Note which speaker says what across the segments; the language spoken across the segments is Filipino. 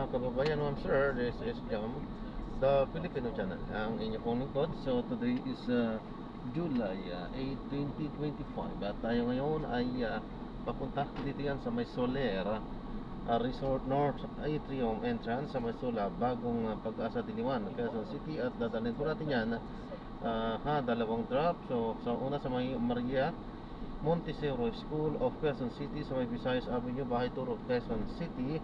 Speaker 1: kababayan, ma'am sir, this is Jam, the Filipino channel, ang inyo pong lingkod. So today is July 8, 2025 at tayo ngayon ay papunta dito yan sa may Soler Resort North Atrium Entrance sa may Sola, bagong Pag-asa Diliman, Quezon City. At dadalhin po natin yan dalawang drop. So sa una sa may Maria Montesero School of Quezon City sa may Visayas Avenue, Bahay Turo, Quezon City.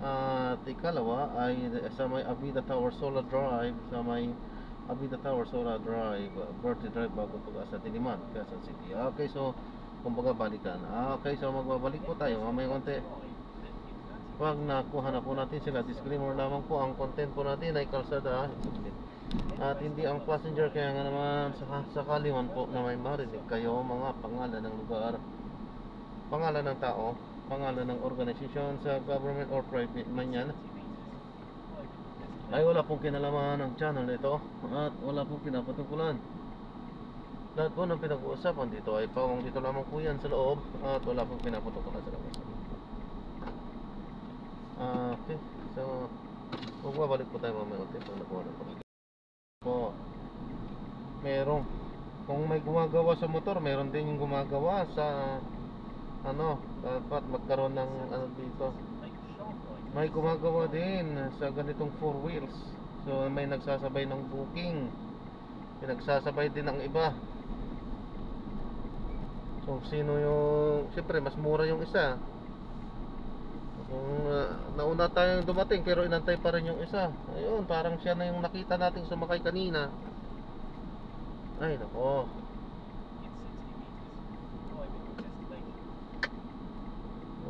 Speaker 1: At ikalawa ay sa may Avida Tower Solar Drive, sa may Avida Tower Solar Drive, Birthday Drive, bagong Pag-asa Diliman, Quezon City. Okay, so kumbaga balikan. Okay, so magbabalik po tayo mamaya konti. Pag nakuha na po natin sila, disclaimer lamang po, ang content po natin ay kalsada at hindi ang passenger. Kaya nga naman sakali man po na may marinig kayo mga pangalan ng lugar, pangalan ng tao, pangalan ng organisasyon sa government or private man yan, ay wala pong kinalaman ng channel nito at wala pong pinapatungkulan. Lahat po ng pinag-uusapan dito ay pawang dito lamang po yan sa loob at wala pong pinapatungkulan sa labas. Okay, so magbabalik po tayo mamaya ulit pag nakuha na po. Merong, kung may gumagawa sa motor, meron din yung gumagawa sa dapat magkaroon ng dito. May gumagawa din sa ganitong 4 wheels. So may nagsasabay ng booking, pinagsasabay din ang iba. So sino yung, siyempre mas mura yung isa. Kung nauna tayong dumating pero inantay pa rin yung isa, ayun, parang siya na yung nakita nating sumakay kanina. Ay nako,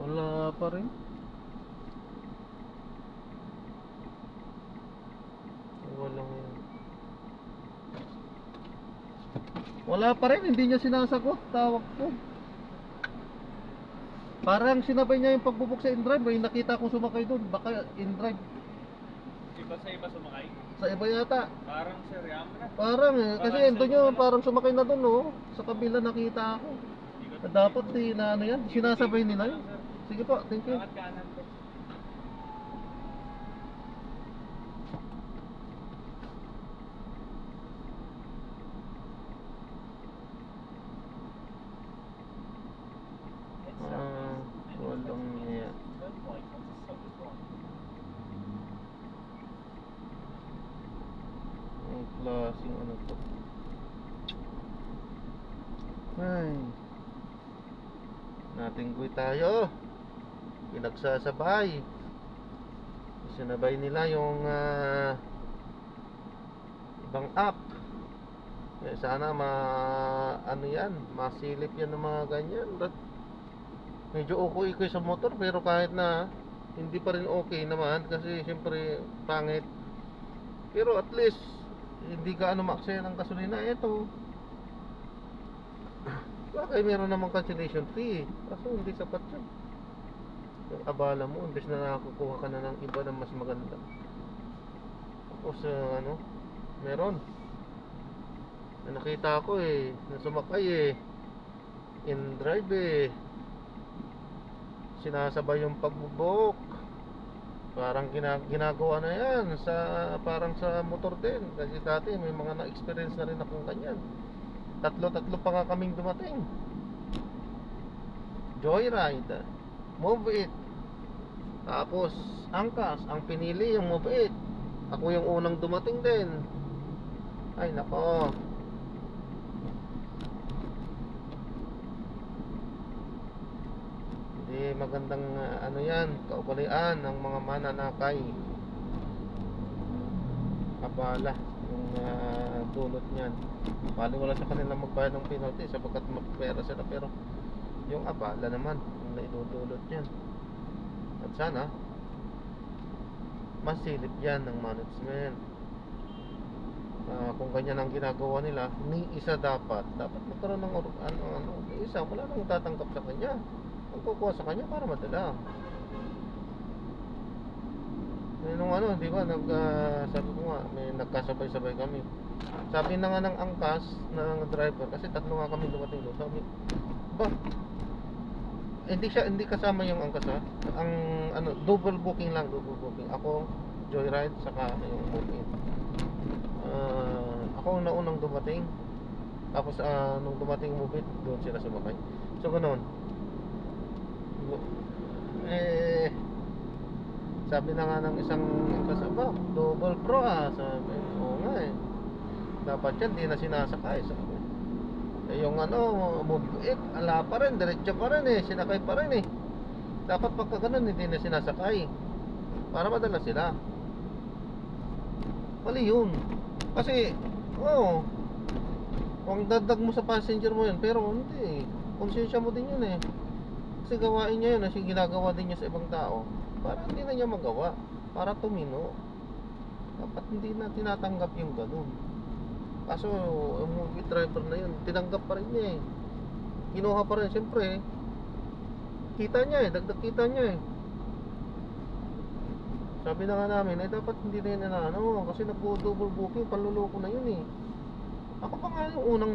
Speaker 1: wala pa rin. Wala pa rin, hindi niya sinasagot tawag ko. Parang sinabay niya yung pagbubuk sa in-drive. May nakita kong sumakay doon, baka in-drive.
Speaker 2: Iba sa iba sumakay?
Speaker 1: Sa iba yata.
Speaker 2: Parang Sir Ram na.
Speaker 1: Parang kasi ito nyo, parang sumakay na doon, oh. Sa kabila nakita ako. Dapat na ano yan, sinasabay nila yun. Sige po, thank you.
Speaker 2: Kanan po.
Speaker 1: Walang niya. Ang klaseng ano to. Ay, natinggoy tayo. Pinagsasabay. Sinabay nila yung ibang app. Sana ano yan, masilip yan ng mga ganyan. Medyo okay sa motor, pero kahit na hindi pa rin okay naman kasi siyempre pangit. Pero at least hindi ka maaksaya ng gasolina. Ito bakit meron namang cancellation fee, kaso hindi sapat yun. Yung abala mo, imbes na nakakukuha ka na ng iba na mas maganda. Tapos meron nakita ko na sumakay in drive sinasabay yung pagbubok. Parang ginagawa na yan parang sa motor din. Kasi dati may mga na-experience na rin akong kanyan. Tatlo pa nga kaming dumating. Joyride, Move It, tapos Angkas. Ang pinili yung Move It. Ako yung unang dumating din. Ay nako, magandang yan, kaugalian ng mga mananakay. Abala yung dulot niyan. Bali wala sa kanila magbayad ng penalty sapagkat mapera sila, pero yung abala naman yung naidudulot niyan. At sana masilip yan ng management. Kung ganyan ang ginagawa nila, ni isa dapat magkaroon ng isa, wala nang tatanggap sa kanya. Magkukuha sa kanya para madala. Nung di ba, sabi ko nga, may nagkasabay-sabay kami. Sabi na nga ng angkas ng driver, kasi tatlo nga kami dumating doon. Sabi, ba, hindi kasama yung angkas ha. Ang ano, double booking lang, double booking. Ako, Joyride, saka yung move-in. Ako ang naunang dumating. Tapos nung dumating yung move-in, doon sila sumakay. So ganoon. Eh, sabi na nga ng isang kasama, double pro sabi. Oo nga eh. Dapat yan, di na sinasakay, sabi. Eh, yung move it, ala pa rin, diretso pa rin eh, sinakay pa rin eh. Dapat pagka ganun, hindi na sinasakay. Para madala sila. Mali yun. Kasi, kung dadag mo sa passenger mo yun, pero hindi. Konsensya mo din yun eh. Kasi gawain niya yun, kasi ginagawa din niya sa ibang tao. Para hindi na niya magawa. Para tumino. Dapat hindi na tinatanggap yung ganun. Kaso, yung movie driver na yun, tinanggap pa rin niya eh. Kinuha pa rin, siyempre. Kita niya eh, dagdag kita niya eh. Sabi na nga namin, dapat hindi na yun kasi nag-double booking, panluloko na yun eh. Ako pa nga yung unang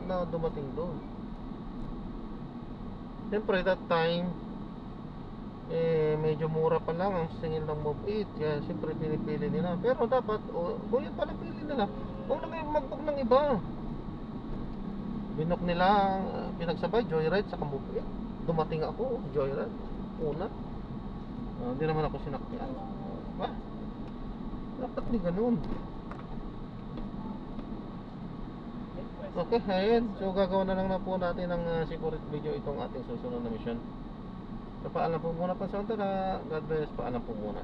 Speaker 1: na dumating doon. Siyempre, that time, medyo mura pa lang ang singil ng Move 8. Kaya siyempre pinipili nila. Pero dapat, kung yun pala pili nila, huwag na kayo mag-book ng iba. Binok nila, pinagsabay, Joyride sa Move 8. Dumating ako, Joyride. Una. Hindi naman ako sinakyan. Ba? Dapat di ganun. Okay, ayun. So gagawa na lang po natin ng security video itong ating susunod na mission. So paalam po muna pa sa God bless, paalam po muna.